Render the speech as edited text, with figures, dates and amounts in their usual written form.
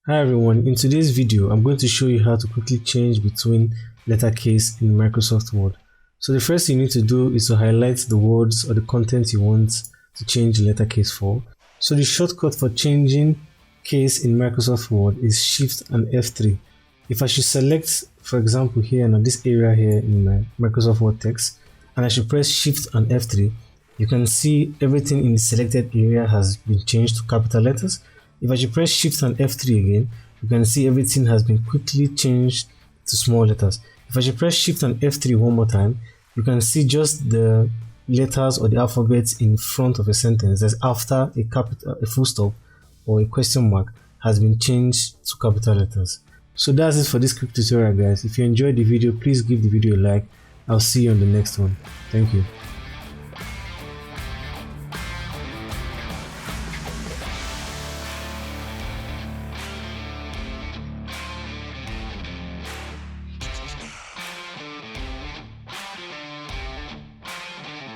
Hi everyone, in today's video I'm going to show you how to quickly change between letter case in Microsoft Word. So the first thing you need to do is to highlight the words or the content you want to change the letter case for. So the shortcut for changing case in Microsoft Word is Shift and F3. If I should select, for example, here in this area here in my Microsoft Word text, and I should press Shift and F3, you can see everything in the selected area has been changed to capital letters. If I should press Shift and F3 again, you can see everything has been quickly changed to small letters. If I should press Shift and F3 one more time, you can see just the letters or the alphabets in front of a sentence that's after a full stop or a question mark has been changed to capital letters. So that's it for this quick tutorial, guys. If you enjoyed the video, please give the video a like. I'll see you on the next one. Thank you.